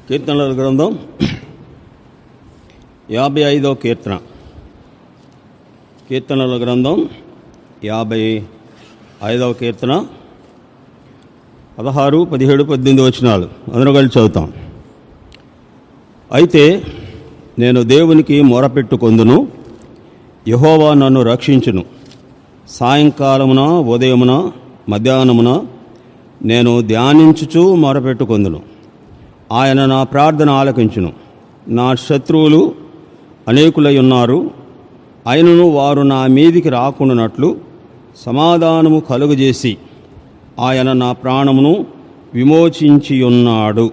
కీర్తనల గ్రంథం 55వ కీర్తన. కీర్తనల గ్రంథం 55వ కీర్తన 16, 17, 18 వచనాలు అందరూ కలిసి చదువుతాం. అయితే నేను దేవునికి మొరపెట్టుకొందును, యెహోవా నన్ను రక్షించును. సాయంకాలమున, ఉదయమున, మధ్యాహ్నమున నేను ధ్యానించుచు మొరపెట్టుకొందును. ఆయన నా ప్రార్థన ఆలకించును. నా శత్రువులు అనేకులై ఉన్నారు, అయినను వారు నా మీదికి రాకుండానట్లు సమాధానము కలుగజేసి ఆయన నా ప్రాణమును విమోచించి ఉన్నాడు.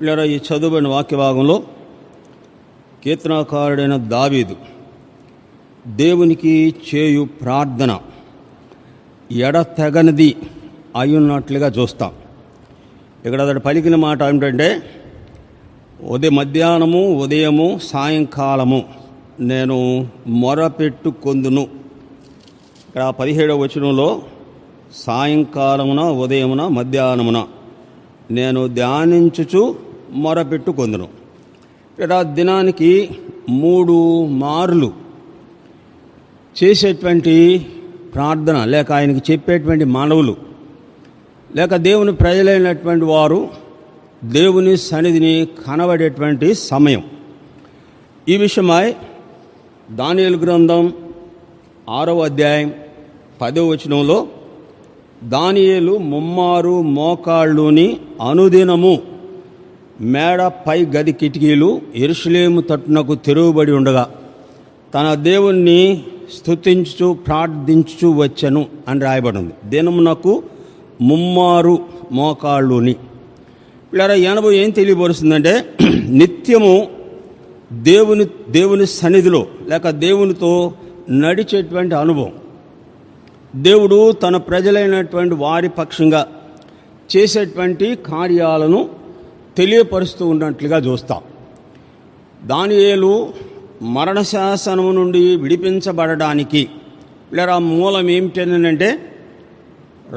ఇలా ఈ చదువుబడిన వాక్యభాగంలో కీర్తనాకారుడైన దావీదు దేవునికి చేయు ప్రార్థన ఎడతెగనిది అయ్యున్నట్లుగా చూస్తాం. ఇక్కడ అతడు పలికిన మాట ఏమిటంటే, మధ్యాహ్నము, ఉదయము, సాయంకాలము నేను మొరపెట్టుకొందును. ఇక్కడ 17వ వచనంలో సాయంకాలమున, ఉదయమున, మధ్యాహ్నమున నేను ధ్యానించుచు మొరపెట్టుకొందును. ఇక్కడ దినానికి 3 మార్లు చేసేటువంటి ప్రార్థన, లేక ఆయనకి చెప్పేటువంటి మనవులు, లేక దేవుని ప్రజలైనటువంటి వారు దేవుని సన్నిధిని కనబడేటువంటి సమయం. ఈ విషయమై దానియేలు గ్రంథం 6వ అధ్యాయం 10వ వచనంలో దానియేలు ముమ్మారు మోకాళ్ళుని అనుదినము మేడ పై గది కిటికీలు యెరూషలేము తట్టునకు తెరువబడి ఉండగా తన దేవుణ్ణి స్తుతించుచు ప్రార్థించుచు వచ్చెను అని రాయబడింది. దినమునకు ముమ్మారు మోకాళ్ళుని. ఇలా ఈ అనుభవం ఏం తెలియబరుస్తుందంటే, నిత్యము దేవుని సన్నిధిలో లేక దేవునితో నడిచేటువంటి అనుభవం, దేవుడు తన ప్రజలైనటువంటి వారి పక్షంగా చేసేటువంటి కార్యాలను తెలియపరుస్తూ ఉన్నట్లుగా చూస్తాం. దానియేలు మరణశాసనము నుండి విడిపించబడడానికి లేదా మూలం ఏమిటంటే,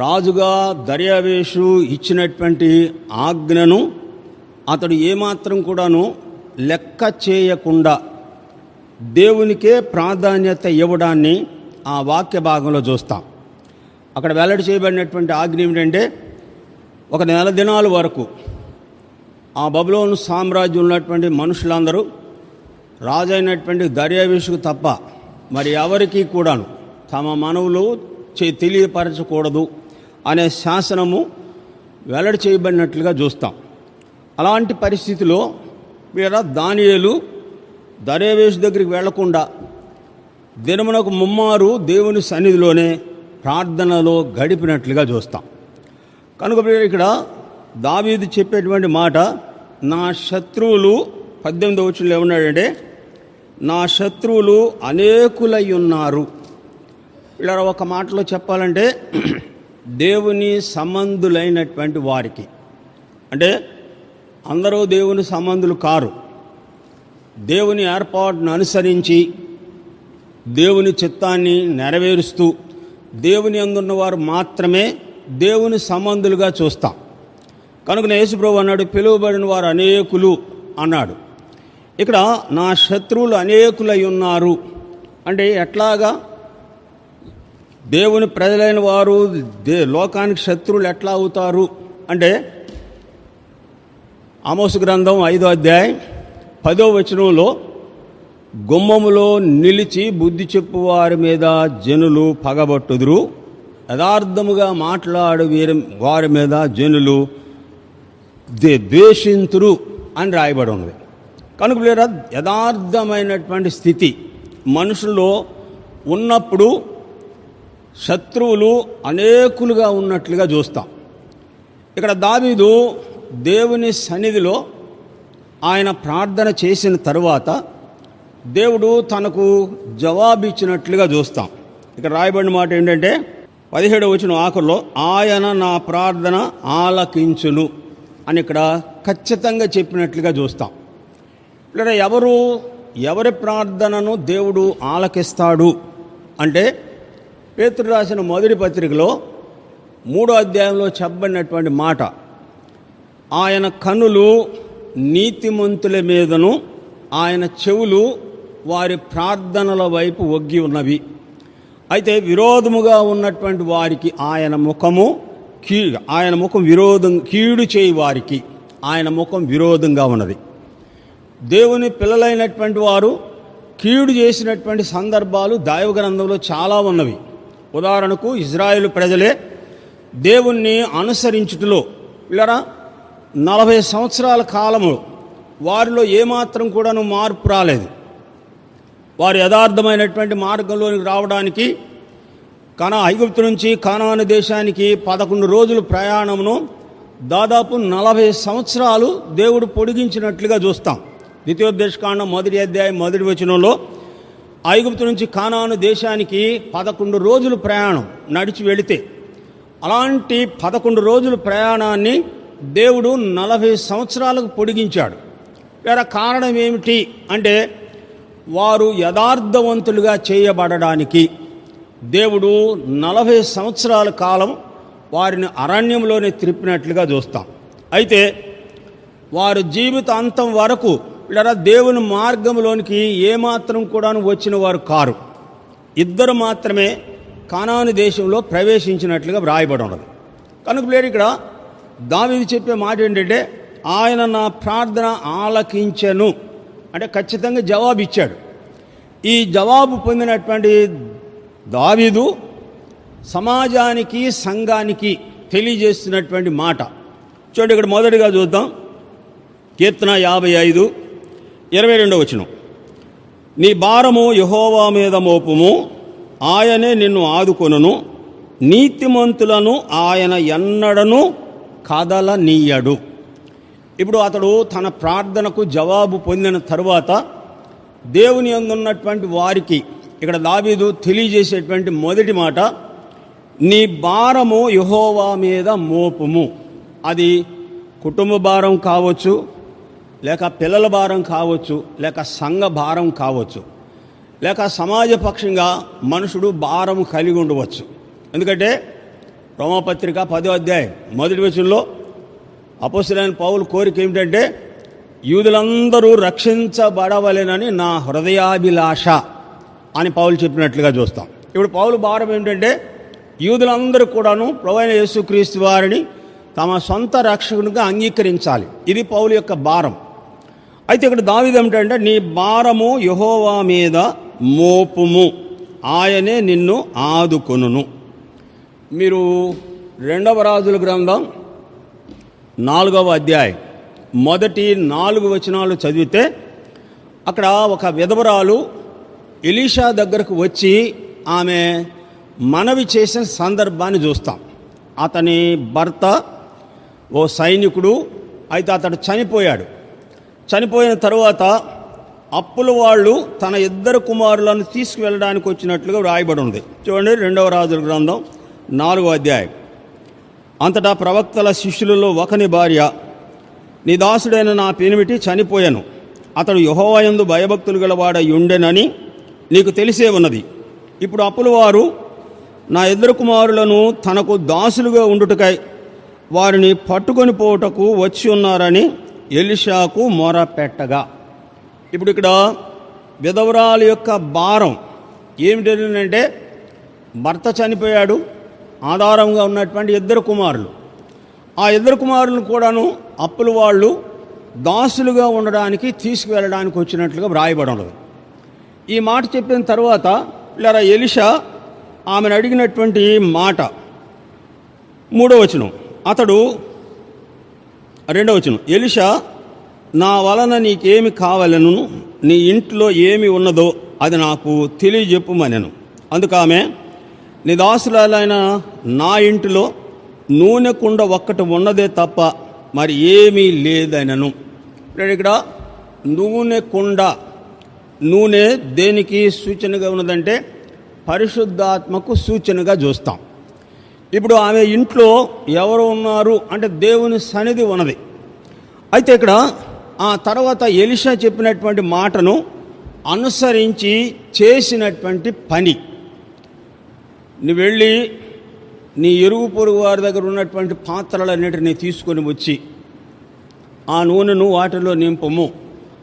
రాజుగా దర్యావేషు ఇచ్చినటువంటి ఆజ్ఞను అతడు ఏమాత్రం కూడాను లెక్క చేయకుండా దేవునికే ప్రాధాన్యత ఇవ్వడాన్ని ఆ వాక్య భాగంలో చూస్తాం. అక్కడ వెల్లడి చేయబడినటువంటి ఆజ్ఞ ఏమిటంటే, 1 నెల దినాల వరకు ఆ బబులోను సామ్రాజ్యం ఉన్నటువంటి మనుషులందరూ రాజు అయినటువంటి దర్యావేషుకు తప్ప మరి ఎవరికి కూడాను తమ మనవులు తెలియపరచకూడదు అనే శాసనము వెల్లడి చేయబడినట్లుగా చూస్తాం. అలాంటి పరిస్థితిలో దానియేలు దర్యావేషు దగ్గరికి వెళ్లకుండా దినమునకు ముమ్మారు దేవుని సన్నిధిలోనే ప్రార్థనలో గడిపినట్లుగా చూస్తాం. కనుక ఇక్కడ దావీదు చెప్పేటువంటి మాట, నా శత్రువులు 18వ వచనంలో ఏమన్నాడంటే, నా శత్రువులు అనేకులై ఉన్నారు. ఇలా ఒక మాటలో చెప్పాలంటే, దేవుని సంబంధులైనటువంటి వారికి, అంటే అందరూ దేవుని సంబంధులు కారు, దేవుని ఏర్పాటును అనుసరించి దేవుని చిత్తాన్ని నెరవేరుస్తూ దేవుని అందున్న వారు మాత్రమే దేవుని సంబంధులుగా చూస్తాం. కనుక యేసుప్రభువు అన్నాడు, పిలువబడిన వారు అనేకులు అన్నాడు. ఇక్కడ నా శత్రువులు అనేకులై ఉన్నారు అంటే ఎట్లాగా? దేవుని ప్రజలైన వారు లోకానికి శత్రువులు ఎట్లా అవుతారు అంటే, ఆమోసు గ్రంథం 5వ అధ్యాయం 10వ వచనంలో, గుమ్మములో నిలిచి బుద్ధి చెప్పు వారి మీద జనులు పగబట్టుదురు, యథార్థముగా మాట్లాడు వారి మీద జనులు ద్వేషింతురు అని రాయబడి ఉంది. కనుక యథార్థమైనటువంటి స్థితి మనుషుల్లో ఉన్నప్పుడు శత్రువులు అనేకులుగా ఉన్నట్లుగా చూస్తాం. ఇక్కడ దావీదు దేవుని సన్నిధిలో ఆయన ప్రార్థన చేసిన తరువాత దేవుడు తనకు జవాబిచ్చినట్లుగా చూస్తాం. ఇక్కడ రాయబడిన మాట ఏంటంటే, 17వ వచనం ఆఖరిలో ఆయన నా ప్రార్థన ఆలకించును అని ఇక్కడ ఖచ్చితంగా చెప్పినట్లుగా చూస్తాం. ఇక్కడ ఎవరి ప్రార్థనను దేవుడు ఆలకిస్తాడు అంటే, పేతురు రాసిన మొదటి పత్రికలో 3వ అధ్యాయంలో చెప్పబడినటువంటి మాట, ఆయన కన్నులు నీతిమంతుల మీదను ఆయన చెవులు వారి ప్రార్థనల వైపు ఒగ్గి ఉన్నవి. అయితే విరోధముగా ఉన్నటువంటి వారికి ఆయన ముఖం విరోధం, కీడు చేయి వారికి ఆయన ముఖం విరోధంగా ఉన్నది. దేవుని పిల్లలైనటువంటి వారు కీడు చేసినటువంటి సందర్భాలు దైవగ్రంథంలో చాలా ఉన్నవి. ఉదాహరణకు ఇజ్రాయేలు ప్రజలే దేవుణ్ణి అనుసరించుటలో ఇలా 40 సంవత్సరాల కాలము వారిలో ఏమాత్రం కూడాను మార్పు రాలేదు. వారు యథార్థమైనటువంటి మార్గంలోనికి రావడానికి ఐగుప్తు నుంచి కానాను దేశానికి 11 రోజుల ప్రయాణమును దాదాపు 40 సంవత్సరాలు దేవుడు పొడిగించినట్లుగా చూస్తాం. ద్వితీయోపదేశకాండం 1వ అధ్యాయం 1వ వచనంలో ఐగుప్తు నుంచి కానాను దేశానికి 11 రోజుల ప్రయాణం నడిచి వెళితే అలాంటి 11 రోజుల ప్రయాణాన్ని దేవుడు 40 సంవత్సరాలకు పొడిగించాడు. వేరే కారణం ఏమిటి అంటే వారు యథార్థవంతులుగా చేయబడడానికి దేవుడు 40 సంవత్సరాల కాలం వారిని అరణ్యంలోనే త్రిప్పినట్లుగా చూస్తాం. అయితే వారు జీవితాంతం వరకు ఇలా దేవుని మార్గంలోనికి ఏమాత్రం కూడా వచ్చిన వారు కారు. 2 మాత్రమే కానాను దేశంలో ప్రవేశించినట్లుగా వ్రాయబడి ఉన్నది. కనుక లేదు ఇక్కడ దావీదు చెప్పే మాట ఏంటంటే ఆయన నా ప్రార్థన ఆలకించెను అంటే ఖచ్చితంగా జవాబు ఇచ్చాడు. ఈ జవాబు పొందినటువంటి దావీదు సమాజానికి సంఘానికి తెలియజేస్తున్నటువంటి మాట చూడండి. ఇక్కడ మొదటిగా చూద్దాం. కీర్తన 55:22 వచనం. నీ భారము యెహోవా మీద మోపుము, ఆయనే నిన్ను ఆదుకొనును, నీతిమంతులను ఆయన ఎన్నడను కదలనీయడు. ఇప్పుడు అతడు తన ప్రార్థనకు జవాబు పొందిన తరువాత దేవుని యందు ఉన్నటువంటి వారికి ఇక్కడ దావీదు తెలియజేసేటువంటి మొదటి మాట, నీ భారము యెహోవా మీద మోపుము. అది కుటుంబ భారం కావచ్చు, లేక పిల్లల భారం కావచ్చు, లేక సంఘ భారం కావచ్చు, లేక సమాజపక్షంగా మనుషుడు భారం కలిగి ఉండవచ్చు. ఎందుకంటే రోమాపత్రిక 10వ అధ్యాయం 1వ వచనంలో అపోస్తలుడైన పౌలు కోరిక ఏమిటంటే యూదులందరూ రక్షించబడవలెనని నా హృదయాభిలాష అని పౌలు చెప్పినట్లుగా చూస్తాం. ఇప్పుడు పౌలు భారం ఏమిటంటే యూదులందరూ కూడాను ప్రభువైన యేసుక్రీస్తు వారిని తమ సొంత రక్షకునిగా అంగీకరించాలి. ఇది పౌలు యొక్క భారం. అయితే ఇక్కడ దావీదు ఏమిటంటే నీ భారము యెహోవా మీద మోపుము, ఆయనే నిన్ను ఆదుకొనును. మీరు 2వ రాజుల గ్రంథం 4వ అధ్యాయం మొదటి 4 వచనాలు చదివితే అక్కడ ఒక విధవరాలు ఎలీషా దగ్గరకు వచ్చి ఆమె మనవి చేసిన సందర్భాన్ని చూస్తాం. అతని భర్త ఓ సైనికుడు, అయితే అతడు చనిపోయాడు. చనిపోయిన తరువాత అప్పుల వాళ్ళు తన 2 కుమారులను తీసుకువెళ్ళడానికి వచ్చినట్లుగా వ్రాయబడి ఉంది. చూడండి 2వ రాజుల గ్రంథం 4వ అధ్యాయం. అంతటా ప్రవక్తల శిష్యులలో ఒకని భార్య, నీ దాసుడైన నా పెనిమిటి చనిపోయాను, అతడు యెహోవా యందు భయభక్తులు గలవాడై ఉండెనని నీకు తెలిసే ఉన్నది. ఇప్పుడు అప్పుల వారు నా 2 కుమారులను తనకు దాసులుగా ఉండుటకై వారిని పట్టుకొని పోవుటకు వచ్చి ఉన్నారని ఎలీషాకు మొరపెట్టగా. ఇప్పుడు ఇక్కడ విధవరాలు యొక్క భారం ఏమిటంటే భర్త చనిపోయాడు, ఆధారంగా ఉన్నటువంటి 2 కుమారులు. ఆ 2 కుమారులను కూడాను అప్పుల వాళ్ళు దాసులుగా ఉండడానికి తీసుకువెళ్ళడానికి వచ్చినట్లుగా వ్రాయబడి ఉన్నది. ఈ మాట చెప్పిన తర్వాత ఇలా ఎలీషా ఆమెను అడిగినటువంటి మాట 3వ వచనం. అతడు 2వ వచనం, ఎలీషా నా వలన నీకేమి కావాలను, నీ ఇంట్లో ఏమి ఉన్నదో అది నాకు తెలియజెప్పుమనెను. అందుకు ఆమె, నీ దాసురాలైన నా ఇంటిలో నూనె కుండ ఒక్కటి ఉన్నదే తప్ప మరి ఏమీ లేదనను. ఇక్కడ నూనె కుండ, నూనె దేనికి సూచనగా ఉన్నదంటే పరిశుద్ధాత్మకు సూచనగా చూస్తాం. ఇప్పుడు ఆమె ఇంట్లో ఎవరు ఉన్నారు అంటే దేవుని సన్నిధి ఉన్నది. అయితే ఇక్కడ ఆ తర్వాత ఎలీషా చెప్పినటువంటి మాటను అనుసరించి చేసినటువంటి పని, నువ్వు వెళ్ళి నీ ఇరుగు పొరుగు వారి దగ్గర ఉన్నటువంటి పాత్రలన్నిటినీ తీసుకొని వచ్చి ఆ నూనెను వాటిలో నింపము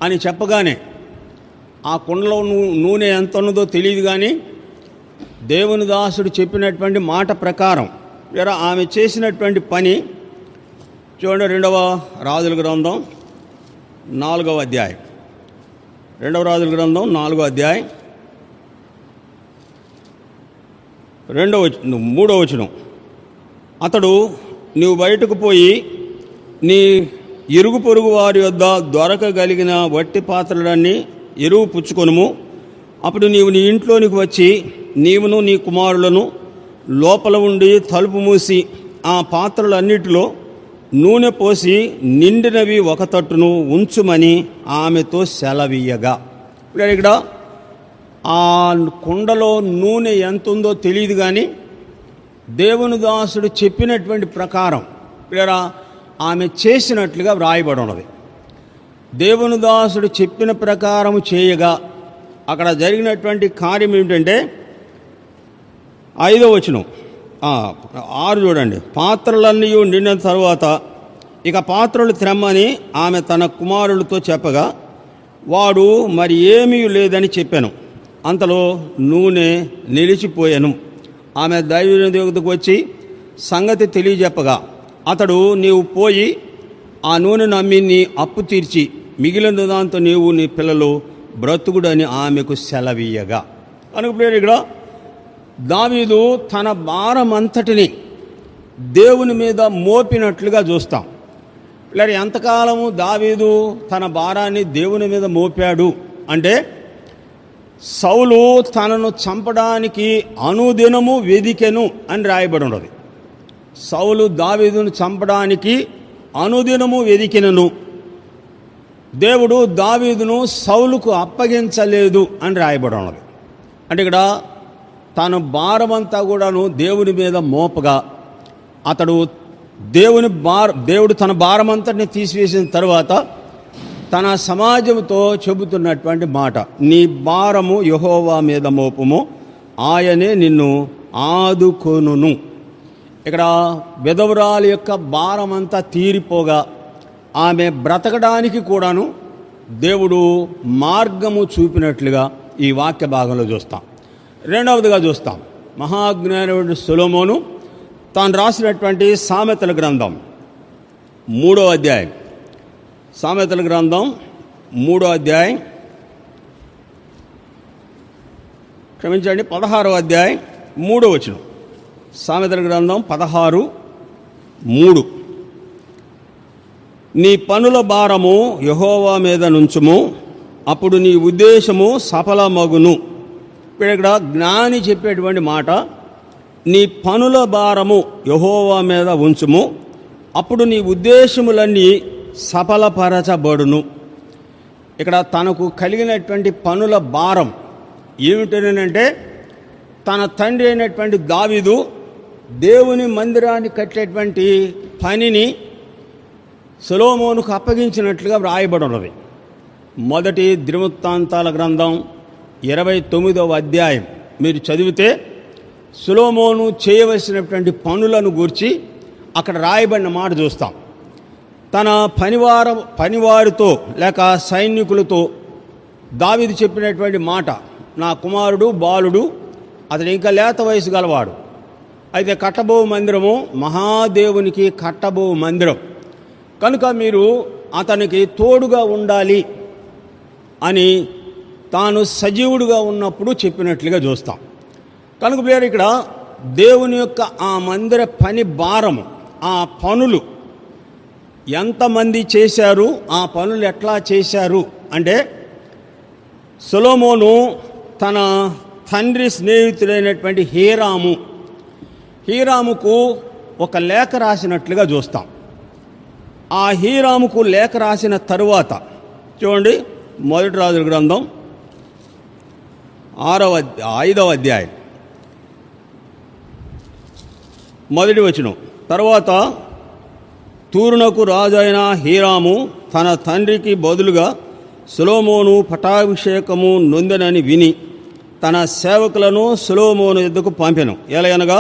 అని చెప్పగానే ఆ కుండలో నూనె ఎంత ఉన్నదో తెలియదు, కానీ దేవుని దాసుడు చెప్పినటువంటి మాట ప్రకారం ఆమె చేసినటువంటి పని చూడండి. 2వ రాజుల గ్రంథం 4వ అధ్యాయం, 2వ రాజుల గ్రంథం 4వ అధ్యాయం 3వ వచనం. అతడు, నీవు బయటకు పోయి నీ ఇరుగు పొరుగు వారి వద్ద దొరకగలిగిన వట్టి పాత్రలన్నీ ఎరువు పుచ్చుకొనుము. అప్పుడు నీవు నీ ఇంట్లోనికి వచ్చి నీవును నీ కుమారులను లోపల ఉండి తలుపు మూసి ఆ పాత్రలన్నిటిలో నూనె పోసి నిండినవి ఒక తట్టును ఉంచుమని ఆమెతో సెలవీయగా. ఇక్కడ ఆ కుండలో నూనె ఎంత ఉందో తెలియదు, కానీ దేవుని దాసుడు చెప్పినటువంటి ప్రకారం ఆమె చేసినట్లుగా వ్రాయబడి ఉన్నది. దేవుని దాసుడు చెప్పిన ప్రకారం చేయగా అక్కడ జరిగినటువంటి కార్యం ఏమిటంటే 5వ వచనం 6 చూడండి. పాత్రలన్నీ నిండిన తరువాత ఇక పాత్రలు త్రెమ్మని ఆమె తన కుమారులతో చెప్పగా వాడు మరి ఏమీ లేదని చెప్పాను. అంతలో నూనె నిలిచిపోయాను. ఆమె దైవజనుని దగ్గరకు వచ్చి సంగతి తెలియజెప్పగా అతడు, నీవు పోయి ఆ నూనెను అమ్మి నీ అప్పు తీర్చి మిగిలిన దాంతో నీవు నీ పిల్లలు బ్రతుకుడని ఆమెకు సెలవీయగా. అనుకుపోయారు. ఇక్కడ దావీదు తన భారమంతటిని దేవుని మీద మోపినట్లుగా చూస్తాం. ఇలా ఎంతకాలము దావీదు తన భారాన్ని దేవుని మీద మోపాడు అంటే, సౌలు తనను చంపడానికి అనుదినము వెదికెను అని రాయబడి ఉన్నది. సౌలు దావీదును చంపడానికి అనుదినము వెదికినను, దేవుడు దావీదును సౌలుకు అప్పగించలేదు అని రాయబడి ఉన్నది. అంటే ఇక్కడ తన భారమంతా కూడాను దేవుని మీద మోపగా అతడు దేవుడు తన భారమంతటిని తీసివేసిన తర్వాత తన సమాజంతో చెబుతున్నటువంటి మాట, నీ భారము యెహోవా మీద మోపము, ఆయనే నిన్ను ఆదుకొనును. ఇక్కడ విధవరాలి యొక్క భారమంతా తీరిపోగా ఆమె బ్రతకడానికి కూడాను దేవుడు మార్గము చూపినట్లుగా ఈ వాక్య భాగంలో చూస్తాం. రెండవదిగా చూస్తాం, మహాజ్ఞానుడు సొలొమోను తాను రాసినటువంటి సామెతల గ్రంథం 3వ అధ్యాయం, సామెతల గ్రంథం 3వ అధ్యాయం 16వ అధ్యాయం 3వ వచనం. సామెతల గ్రంథం 16:3. నీ పనుల భారము యెహోవా మీద నుంచుము, అప్పుడు నీ ఉద్దేశము సఫలమగును. ఇక్కడ జ్ఞాని చెప్పేటువంటి మాట, నీ పనుల భారము యెహోవా మీద ఉంచుము, అప్పుడు నీ ఉద్దేశములన్నీ సఫలపరచబడును. ఇక్కడ తనకు కలిగినటువంటి పనుల భారం ఏమిటనంటే, తన తండ్రి అయినటువంటి దావీదు దేవుని మందిరాన్ని కట్టేటువంటి పనిని సొలొమోనుకు అప్పగించినట్లుగా వ్రాయబడి ఉన్నది. మొదటి దినవృత్తాంతాల గ్రంథం 29వ అధ్యాయం మీరు చదివితే సొలొమోను చేయవలసినటువంటి పనులను గూర్చి అక్కడ రాయబడిన మాట చూస్తాం. తన పనివారితో లేక సైనికులతో దావీదు చెప్పినటువంటి మాట, నా కుమారుడు బాలుడు, అతడు ఇంకా లేత వయసు గలవాడు, అయితే కట్టబో మందిరము మహాదేవునికి కట్టబో మందిరం కనుక మీరు అతనికి తోడుగా ఉండాలి అని తాను సజీవుడుగా ఉన్నప్పుడు చెప్పినట్లుగా చూస్తాం. కనుక పేరు ఇక్కడ దేవుని యొక్క ఆ మందిర పని భారము, ఆ పనులు ఎంతమంది చేశారు, ఆ పనులు ఎట్లా చేశారు అంటే, సొలొమోను తన తండ్రి స్నేహితుడైనటువంటి హీరాముకు ఒక లేఖ రాసినట్లుగా చూస్తాం. ఆ హీరాముకు లేఖ రాసిన తరువాత చూడండి, మొదటి రాజుల గ్రంథం 5వ అధ్యాయం 1వ వచనం. తర్వాత తూరునకు రాజైన హీరాము తన తండ్రికి బదులుగా సొలొమోను పట్టాభిషేకము నొందెనని విని తన సేవకులను సొలొమోను యొద్దకు పంపెను. ఎలయనగా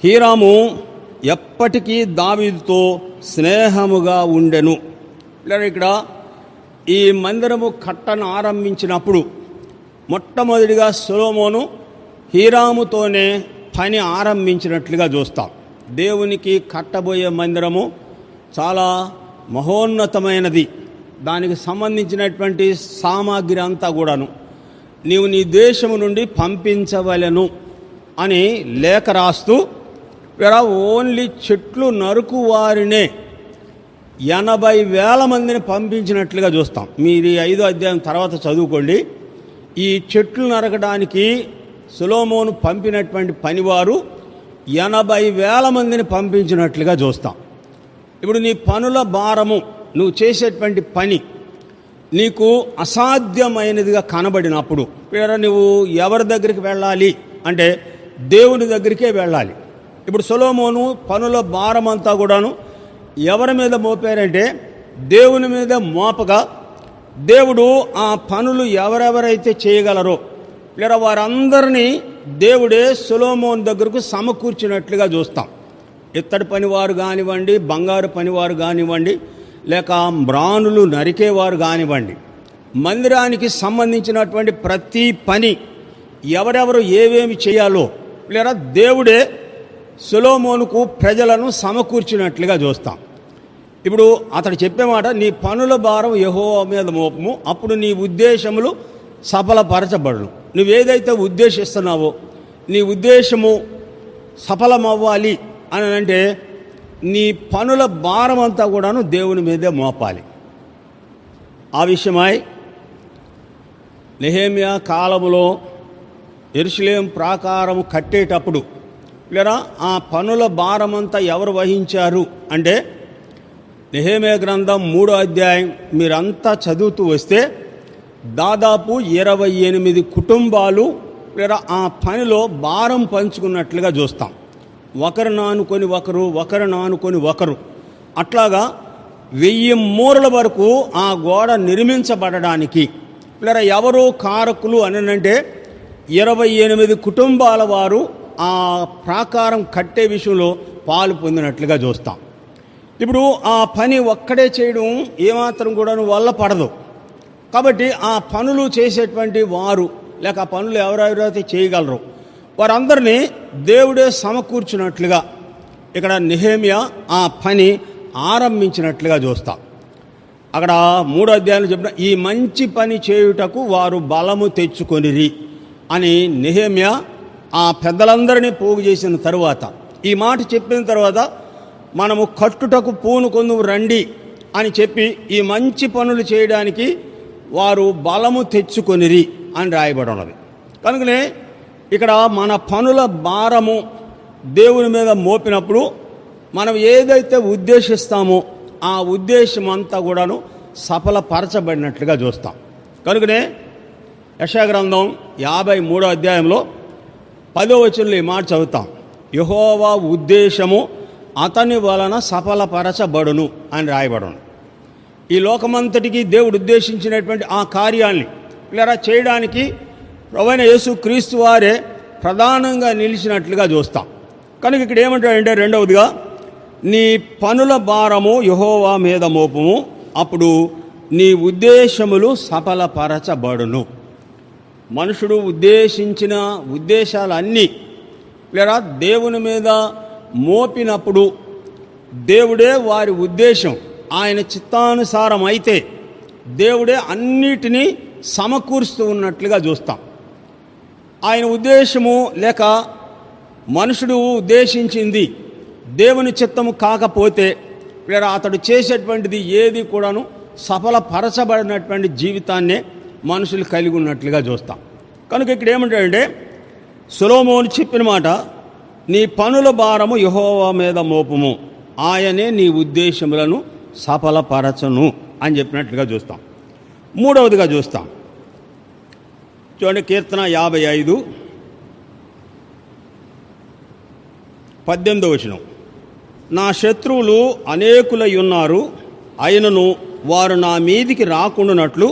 హీరాము ఎప్పటికీ దావీదుతో స్నేహముగా ఉండెను. లేదా ఇక్కడ ఈ మందిరము కట్టను ఆరంభించినప్పుడు మొట్టమొదటిగా సొలొమోను హీరాముతోనే పని ఆరంభించినట్లుగా చూస్తాం. దేవునికి కట్టబోయే మందిరము చాలా మహోన్నతమైనది. దానికి సంబంధించినటువంటి సామాగ్రి అంతా కూడాను నీవు నీ దేశము నుండి పంపించవలెను అని లేఖ రాస్తూ ఓన్లీ చెట్లు నరుకు వారినే 80,000 మందిని పంపించినట్లుగా చూస్తాం. మీరు 5వ అధ్యాయం తర్వాత చదువుకోండి. ఈ చెట్లు నరకడానికి సొలొమోను పంపినటువంటి పనివారు 80,000 మందిని పంపించినట్లుగా చూస్తాం. ఇప్పుడు నీ పనుల భారము, నువ్వు చేసేటువంటి పని నీకు అసాధ్యమైనదిగా కనబడినప్పుడు నువ్వు ఎవరి దగ్గరికి వెళ్ళాలి అంటే దేవుని దగ్గరికే వెళ్ళాలి. ఇప్పుడు సొలొమోను పనుల భారం అంతా కూడాను ఎవరి మీద మోపారంటే దేవుని మీద మోపగా దేవుడు ఆ పనులు ఎవరెవరైతే చేయగలరో లేదా వారందరినీ దేవుడే సొలొమోను దగ్గరకు సమకూర్చినట్లుగా చూస్తాం. ఇత్తడి పనివారు కానివ్వండి, బంగారు పనివారు కానివ్వండి, లేక మ్రానులు నరికేవారు కానివ్వండి, మందిరానికి సంబంధించినటువంటి ప్రతి పని ఎవరెవరు ఏవేమి చేయాలో లేదా దేవుడే సొలొమోనుకు ప్రజలను సమకూర్చినట్లుగా చూస్తాం. ఇప్పుడు అతడు చెప్పే మాట, నీ పనుల భారం యెహోవా మీద మోపము, అప్పుడు నీ ఉద్దేశములు సఫలపరచబడును. నువ్వేదైతే ఉద్దేశిస్తున్నావో నీ ఉద్దేశము సఫలమవ్వాలి అని అంటే నీ పనుల భారం అంతా కూడాను దేవుని మీదే మోపాలి. ఆ విషయమై నెహెమ్యా కాలములో యెరూషలేము ప్రాకారము కట్టేటప్పుడు లేదా ఆ పనుల భారమంతా ఎవరు వహించారు అంటే నెహెమ్యా గ్రంథం 3వ అధ్యాయం మీరంతా చదువుతూ వస్తే దాదాపు 28 కుటుంబాలు లేదా ఆ పనిలో భారం పంచుకున్నట్లుగా చూస్తాం. ఒకరు నానుకొని ఒకరు, ఒకరు నానుకొని ఒకరు, అట్లాగా 1000 మూరల వరకు ఆ గోడ నిర్మించబడడానికి లేదా ఎవరో కారకులు అనంటే 28 కుటుంబాల వారు ఆ ప్రాకారం కట్టే విషయంలో పాలు పొందినట్లుగా చూస్తాం. ఇప్పుడు ఆ పని ఒక్కడే చేయడం ఏమాత్రం కూడా వల్ల పడదు. కాబట్టి ఆ పనులు చేసేటువంటి వారు లేక ఆ పనులు ఎవరెవరైతే చేయగలరో వారందరినీ దేవుడే సమకూర్చినట్లుగా ఇక్కడ నెహెమ్యా ఆ పని ఆరంభించినట్లుగా చూస్తాం. అక్కడ 3వ అధ్యాయంలో చెప్పిన ఈ మంచి పని చేయుటకు వారు బలము తెచ్చుకొనిరి అని నెహెమ్యా ఆ పెద్దలందరినీ పోగు చేసిన తరువాత ఈ మాట చెప్పిన తర్వాత మనము కట్టుటకు పూనుకొందు రండి అని చెప్పి ఈ మంచి పనులు చేయడానికి వారు బలము తెచ్చుకొనిరి అని రాయబడి ఉన్నది. కనుకనే ఇక్కడ మన పనుల భారము దేవుని మీద మోపినప్పుడు మనం ఏదైతే ఉద్దేశిస్తామో ఆ ఉద్దేశం అంతా కూడాను సఫలపరచబడినట్లుగా చూస్తాం. కనుకనే యెషయా గ్రంథం 53వ అధ్యాయంలో 10వ వచనంలో ఈ మాట చదువుతాం, యెహోవా ఉద్దేశము అతని వలన సఫలపరచబడును అని రాయబడును. ఈ లోకమంతటికి దేవుడు ఉద్దేశించినటువంటి ఆ కార్యాన్ని ఇలా చేయడానికి ప్రభువైన యేసుక్రీస్తు వారే ప్రధానంగా నిలిచినట్లుగా చూస్తాం. కనుక ఇక్కడ ఏమంటాడంటే రెండవదిగా నీ పనుల భారము యెహోవా మీద మోపము, అప్పుడు నీ ఉద్దేశములు సఫలపరచబడును. మనుషుడు ఉద్దేశించిన ఉద్దేశాలన్నీ లేదా దేవుని మీద మోపినప్పుడు దేవుడే వారి ఉద్దేశం ఆయన చిత్తానుసారం అయితే దేవుడే అన్నిటినీ సమకూరుస్తూ ఉన్నట్లుగా చూస్తాం. ఆయన ఉద్దేశము లేక మనుషుడు ఉద్దేశించింది దేవుని చిత్తము కాకపోతే లేదా అతడు చేసేటువంటిది ఏది కూడాను సఫలపరచబడినటువంటి జీవితాన్నే మనుషులు కలిగి ఉన్నట్లుగా చూస్తాం. కనుక ఇక్కడ ఏమంటాడంటే సొలొమోను చెప్పిన మాట, నీ పనుల భారము యెహోవా మీద మోపము, ఆయనే నీ ఉద్దేశములను సఫలపరచను అని చెప్పినట్లుగా చూస్తాం. మూడవదిగా చూస్తాం, చూడండి కీర్తన 55 18వ వచనం, నా శత్రువులు అనేకులై ఉన్నారు, అయినను వారు నా మీదికి రాకుండానట్లు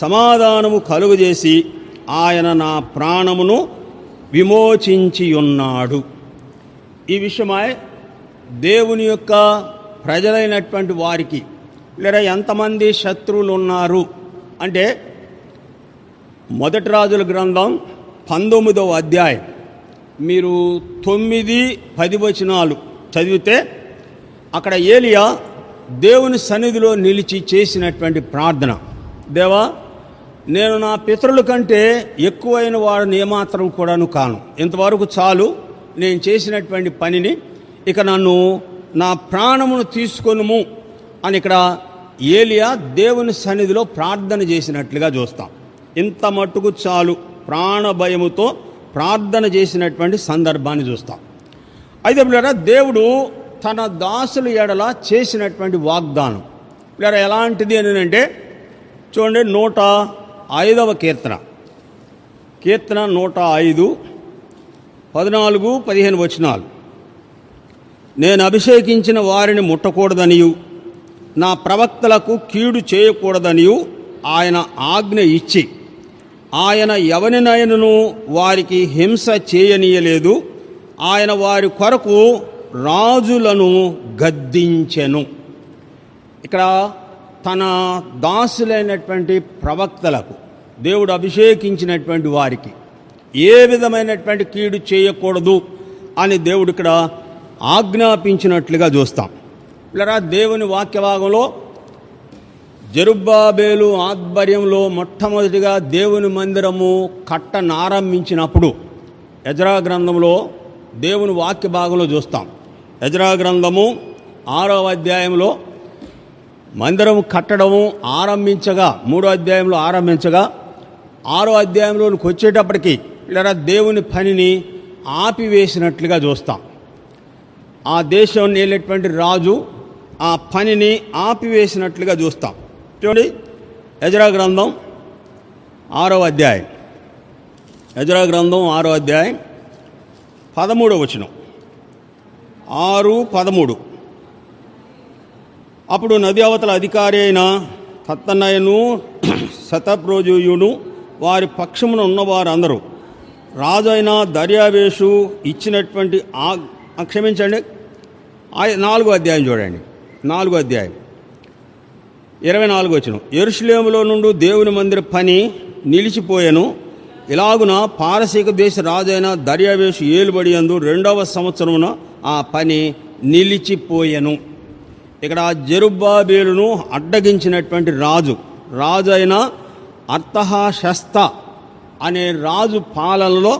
సమాధానము కలుగజేసి ఆయన నా ప్రాణమును విమోచించి ఉన్నాడు. ఈ విషయమై దేవుని యొక్క ప్రజలైనటువంటి వారికి లేదా ఎంతమంది శత్రువులు ఉన్నారు అంటే, మొదటి రాజుల గ్రంథం 19వ అధ్యాయం మీరు 9-10 వచనాలు చదివితే అక్కడ ఏలియా దేవుని సన్నిధిలో నిలిచి చేసినటువంటి ప్రార్థన, దేవా నేను నా పితరుల కంటే ఎక్కువైన వాడిని ఏమాత్రం కూడాను కాను, ఇంతవరకు చాలు నేను చేసినటువంటి పనిని, ఇక నన్ను నా ప్రాణమును తీసుకొనుము అని ఇక్కడ ఏలియా దేవుని సన్నిధిలో ప్రార్థన చేసినట్లుగా చూస్తాం. ఇంత మట్టుకు చాలు ప్రాణ భయముతో ప్రార్థన చేసినటువంటి సందర్భాన్ని చూస్తాం. అయితే పిల్లరా, దేవుడు తన దాసుల ఎడల చేసినటువంటి వాగ్దానం పిల్లరా ఎలాంటిది అని అంటే, చూడండి 105వ కీర్తన 105 14-15 వచనాలు. నేను అభిషేకించిన వారిని ముట్టకూడదనియు నా ప్రవక్తలకు కీడు చేయకూడదనియు ఆయన ఆజ్ఞ ఇచ్చి ఆయన ఎవరినైనను వారికి హింస చేయనీయలేదు. ఆయన వారి కొరకు రాజులను గద్దించెను. ఇక్కడ తన దాసులైనటువంటి ప్రవక్తలకు దేవుడు అభిషేకించినటువంటి వారికి ఏ విధమైనటువంటి కీడు చేయకూడదు అని దేవుడు ఇక్కడ ఆజ్ఞాపించినట్లుగా చూస్తాం. ఇలా దేవుని వాక్యభాగంలో జెరుబ్బాబేలు ఆధ్వర్యంలో మొట్టమొదటిగా దేవుని మందిరము కట్టనారంభించినప్పుడు ఎజ్రా గ్రంథంలో దేవుని వాక్య భాగంలో చూస్తాం. ఎజ్రా గ్రంథము 6వ అధ్యాయంలో మందిరము కట్టడము ఆరంభించగా, 3వ అధ్యాయంలో ఆరంభించగా 6వ అధ్యాయంలోనికి వచ్చేటప్పటికి ఇలా దేవుని పనిని ఆపివేసినట్లుగా చూస్తాం. ఆ దేశం నేలేటువంటి రాజు ఆ పనిని ఆపివేసినట్లుగా చూస్తాం. చూడండి, ఎజ్రా గ్రంథం 6వ అధ్యాయం, ఎజ్రా గ్రంథం 6వ అధ్యాయం 13వ వచనం, 6:13. అప్పుడు నది అవతల అధికారి అయిన తత్తనయను శతప్రోజుయును వారి పక్షమున ఉన్నవారందరూ రాజు అయిన దర్యావేషు ఇచ్చినటువంటి క్షమించండి 4వ అధ్యాయం చూడండి, 4వ అధ్యాయం 24వ వచనం. యెరూషలేములో నుండి దేవుని మందిర పని నిలిచిపోయెను. ఇలాగున పారసీక దేశ రాజైన దర్యావేషు ఏలుబడి యందు 2వ సంవత్సరమున ఆ పని నిలిచిపోయెను. ఇక్కడ జెరుబ్బాబేలును అడ్డగించినటువంటి రాజు అయిన అర్తహషస్త అనే రాజు పాలనలో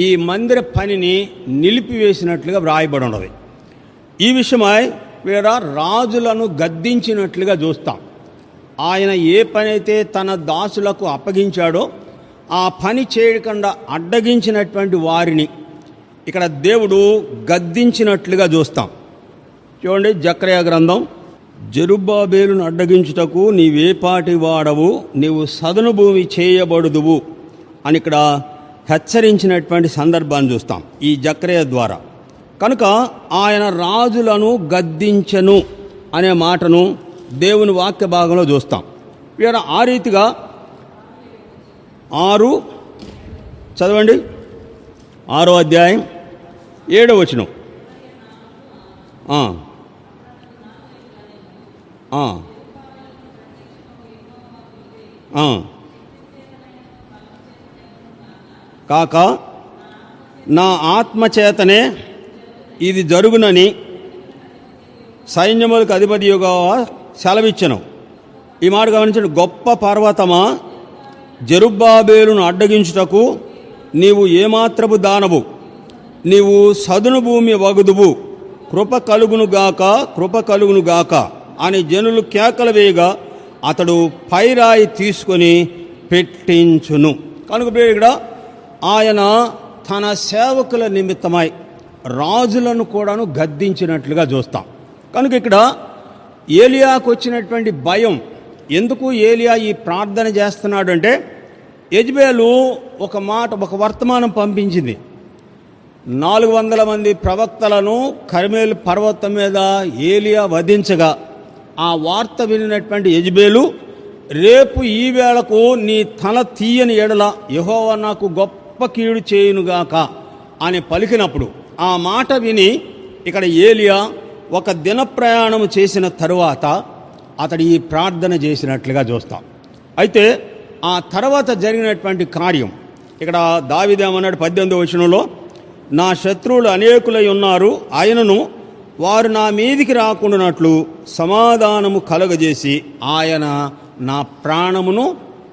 ఈ మందిర పనిని నిలిపివేసినట్లుగా వ్రాయబడి ఉన్నది. ఈ విషయమై వీర రాజులను గద్దించినట్లుగా చూస్తాం. ఆయన ఏ పనైతే తన దాసులకు అప్పగించాడో ఆ పని చేయకుండా అడ్డగించినటువంటి వారిని ఇక్కడ దేవుడు గద్దించినట్లుగా చూస్తాం. చూడండి, జకర్యా గ్రంథం, జెరుబ్బాబేలును అడ్డగించుటకు నీవేపాటి వాడవు, నీవు సదును భూమి చేయబడుదువు అని ఇక్కడ హెచ్చరించినటువంటి సందర్భాన్ని చూస్తాం ఈ జకర్యా ద్వారా. కనుక ఆయన రాజులను గద్దించెను అనే మాటను దేవుని వాక్య భాగంలో చూస్తాం. వీర ఆ రీతిగా 6 చదవండి, 6వ అధ్యాయం 7వ వచనం. కాక నా ఆత్మచేతనే ఇది జరుగునని సైన్యములకు అధిపతిగా సెలవిచ్చెను. ఈ మాట గమనించండి. గొప్ప పర్వతమా, జెరుబ్బాబేలును అడ్డగించుటకు నీవు ఏమాత్రపు దానవు, నీవు సదును భూమి వగుదువు, కృప కలుగును గాక అని జనులు కేకలు వేయగా అతడు పైరాయి తీసుకొని పెట్టించును. కనుక ఇక్కడ ఆయన తన సేవకుల నిమిత్తమై రాజులను కూడాను గద్దించినట్లుగా చూస్తాం. కనుక ఇక్కడ ఏలియాకు వచ్చినటువంటి భయం, ఎందుకు ఏలియా ఈ ప్రార్థన చేస్తున్నాడంటే, యెజ్బేలు ఒక వర్తమానం పంపించింది. 400 మంది ప్రవక్తలను కర్మేలు పర్వతం మీద ఏలియా వధించగా ఆ వార్త వినినటువంటి యెజ్బేలు, రేపు ఈ వేళకు నీ తల తీయని ఎడల యెహోవా నాకు గొప్ప కీడు చేయునుగాక అని పలికినప్పుడు ఆ మాట విని ఇక్కడ ఏలియా ఒక దిన ప్రయాణం చేసిన తరువాత అతడు ఈ ప్రార్థన చేసినట్లుగా చూస్తాం. అయితే ఆ తర్వాత జరిగినటువంటి కార్యం ఇక్కడ దావీదేమన్నాడు 18వ వచనంలో, నా శత్రువులు అనేకులై ఉన్నారు, ఆయనను వారు నా మీదికి రాకుండానట్లు సమాధానము కలుగజేసి ఆయన నా ప్రాణమును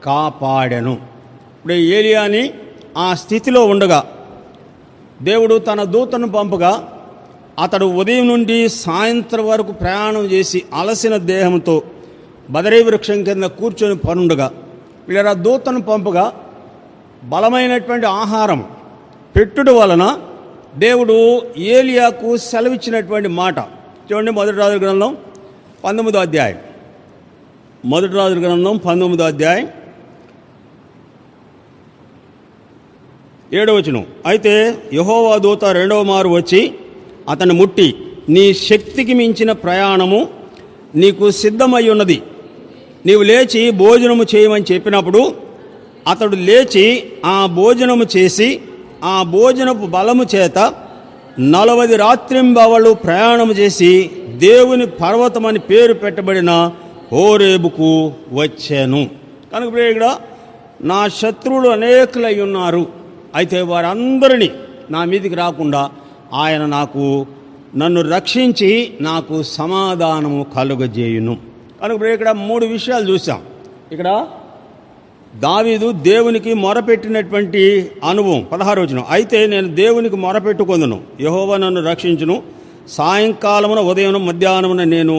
కాపాడెను. ఇప్పుడు ఏలియాని ఆ స్థితిలో ఉండగా దేవుడు తన దూతను పంపగా అతడు ఉదయం నుండి సాయంత్రం వరకు ప్రయాణం చేసి అలసిన దేహంతో బదరీ వృక్షం కింద కూర్చొని పనుండగా వీళ్ళ దూతను పంపగా బలమైనటువంటి ఆహారం పెట్టుడు వలన దేవుడు ఏలియాకు సెలవిచ్చినటువంటి మాట చూడండి. మొదటి రాజుల గ్రంథం 19వ అధ్యాయం, మొదటి రాజుల గ్రంథం 19వ అధ్యాయం 7వ వచనం. అయితే యెహోవా దూత రెండవ మారు వచ్చి అతన్ని ముట్టి, నీ శక్తికి మించిన ప్రయాణము నీకు సిద్ధమై ఉన్నది, నీవు లేచి భోజనము చేయమని చెప్పినప్పుడు అతడు లేచి ఆ భోజనము చేసి ఆ భోజనపు బలము చేత 40 రాత్రింబవళ్ళు ప్రయాణము చేసి దేవుని పర్వతమని పేరు పెట్టబడిన హోరేబుకు వచ్చాను. కనుక ఇక్కడ నా శత్రువులు అనేకులై ఉన్నారు, అయితే వారందరినీ నా మీదికి రాకుండా ఆయన నన్ను రక్షించి నాకు సమాధానము కలుగజేయును. కనుక ఇక్కడ 3 విషయాలు చూసాం. ఇక్కడ దావీదు దేవునికి మొరపెట్టినటువంటి అనుభవం 16వ వచనం. అయితే నేను దేవునికి మొరపెట్టుకొందును, యెహోవా నన్ను రక్షించును, సాయంకాలమున ఉదయం మధ్యాహ్నమున నేను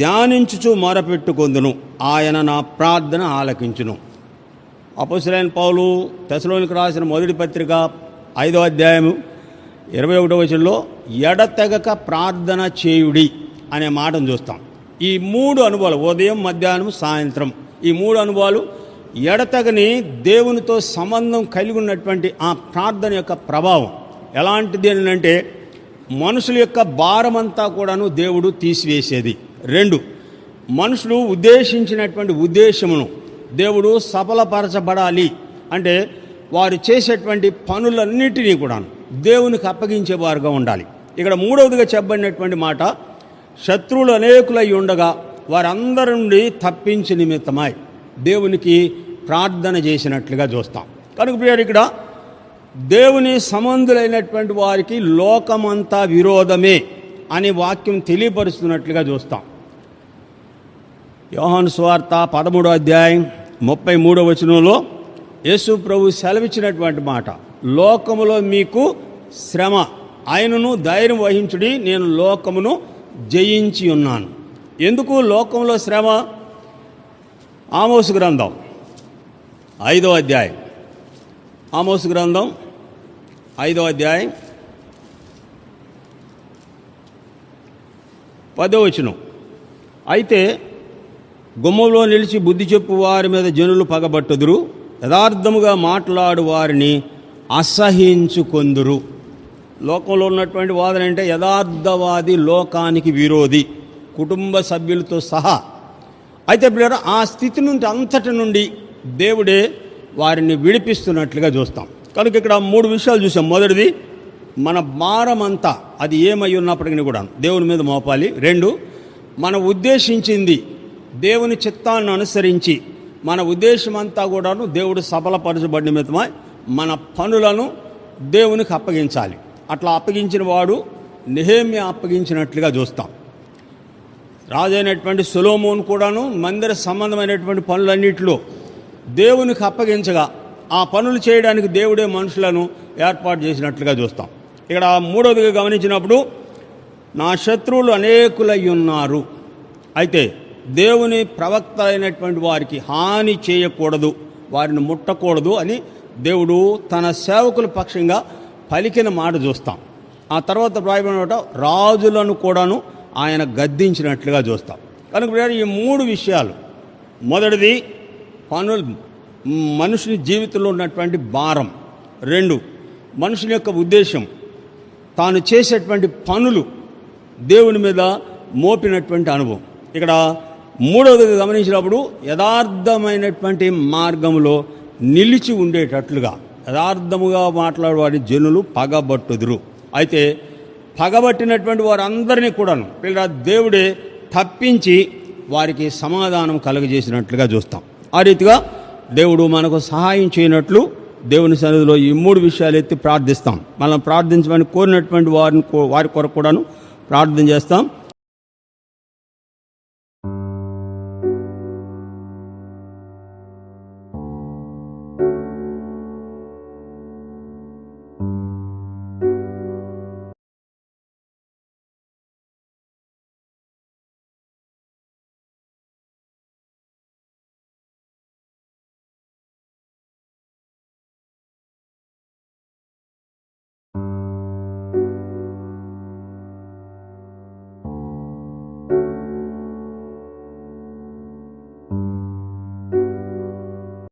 ధ్యానించుచు మొరపెట్టుకొందును, ఆయన నా ప్రార్థన ఆలకించును. అపోస్తలుడైన పౌలు తెస్సలోనికీయులకు రాసిన మొదటి పత్రిక 5వ అధ్యాయం 21వ వచనంలో ఎడతెగక ప్రార్థన చేయుడి అనే మాటను చూస్తాం. ఈ 3 అనుభవాలు, ఉదయం మధ్యాహ్నం సాయంత్రం, ఈ 3 అనుభవాలు ఎడతెగని దేవునితో సంబంధం కలిగి ఉన్నటువంటి ఆ ప్రార్థన యొక్క ప్రభావం ఎలాంటిది అంటే మనుషుల యొక్క భారమంతా కూడాను దేవుడు తీసివేసేది. 2, మనుషులు ఉద్దేశించినటువంటి ఉద్దేశమును దేవుడు సఫలపరచబడాలి అంటే వారు చేసేటువంటి పనులన్నిటినీ కూడా దేవునికి అప్పగించేవారుగా ఉండాలి. ఇక్కడ 3వదిగా చెప్పబడినటువంటి మాట, శత్రువులు అనేకులై ఉండగా వారందరి నుండి తప్పించి నిమిత్తమై దేవునికి ప్రార్థన చేసినట్లుగా చూస్తాం. కనుక ప్రియులారా, ఇక్కడ దేవుని సంబంధులైనటువంటి వారికి లోకమంతా విరోధమే అనే వాక్యం తెలియపరుస్తున్నట్లుగా చూస్తాం. యోహాను సువార్త 13వ అధ్యాయం 33వ వచనంలో యేసు ప్రభు సెలవిచ్చినటువంటి మాట, లోకములో మీకు శ్రమ, ఆయనను ధైర్యం వహించుడి, నేను లోకమును జయించి ఉన్నాను. ఎందుకు లోకంలో శ్రమ? ఆమోసు గ్రంథం 5వ అధ్యాయం, ఆమోసు గ్రంథం 5వ అధ్యాయం 10వ వచనం. అయితే గుమ్మంలో నిలిచి బుద్ధి చెప్పు వారి మీద జనులు పగబట్టుదురు, యథార్థముగా మాట్లాడు వారిని అసహించుకొందురు. లోకంలో ఉన్నటువంటి వాదన అంటే యథార్థవాది లోకానికి విరోధి, కుటుంబ సభ్యులతో సహా. అయితే పిల్లలు ఆ స్థితి నుండి అంతటి నుండి దేవుడే వారిని విడిపిస్తున్నట్లుగా చూస్తాం. కనుక ఇక్కడ 3 విషయాలు చూసాం. మొదటిది, మన భారమంతా అది ఏమై ఉన్నప్పటికీ కూడా దేవుని మీద మోపాలి. 2, మన ఉద్దేశించింది దేవుని చిత్తాన్ని అనుసరించి మన ఉద్దేశం అంతా కూడాను దేవుడు సఫలపరచబడిన మితమై మన పనులను దేవునికి అప్పగించాలి. అట్లా అప్పగించిన వాడు నెహెమ్యా అప్పగించినట్లుగా చూస్తాం. రాజైనటువంటి సొలొమోను కూడాను మందిర సంబంధమైనటువంటి పనులన్నింటిలో దేవునికి అప్పగించగా ఆ పనులు చేయడానికి దేవుడే మనుషులను ఏర్పాటు చేసినట్లుగా చూస్తాం. ఇక్కడ 3వదిగా గమనించినప్పుడు, నా శత్రువులు అనేకులై ఉన్నారు, అయితే దేవుని ప్రవక్త అయినటువంటి వారికి హాని చేయకూడదు, వారిని ముట్టకూడదు అని దేవుడు తన సేవకుల పక్షంగా పలికిన మాట చూస్తాం. ఆ తర్వాత రాయబడిన రాజులను కూడాను ఆయన గద్దించినట్లుగా చూస్తాం. కనుక ఈ 3 విషయాలు, మొదటిది మనుషుని జీవితంలో ఉన్నటువంటి భారం, 2 మనుషుని యొక్క ఉద్దేశం, తాను చేసేటువంటి పనులు దేవుని మీద మోపినటువంటి అనుభవం. ఇక్కడ 3వదిగా గమనించినప్పుడు యథార్థమైనటువంటి మార్గంలో నిలిచి ఉండేటట్లుగా, యథార్థముగా మాట్లాడేవాడి జనులు పగబట్టుదురు. అయితే పగబట్టినటువంటి వారందరినీ కూడాను దేవుడే తప్పించి వారికి సమాధానం కలుగజేసినట్లుగా చూస్తాం. ఆ రీతిగా దేవుడు మనకు సహాయం చేయనట్లు దేవుని సన్నిధిలో ఈ 3 విషయాలు ఎత్తి ప్రార్థిస్తాం. మనం ప్రార్థించమని కోరినటువంటి వారి కొరకు కూడాను ప్రార్థన చేస్తాం.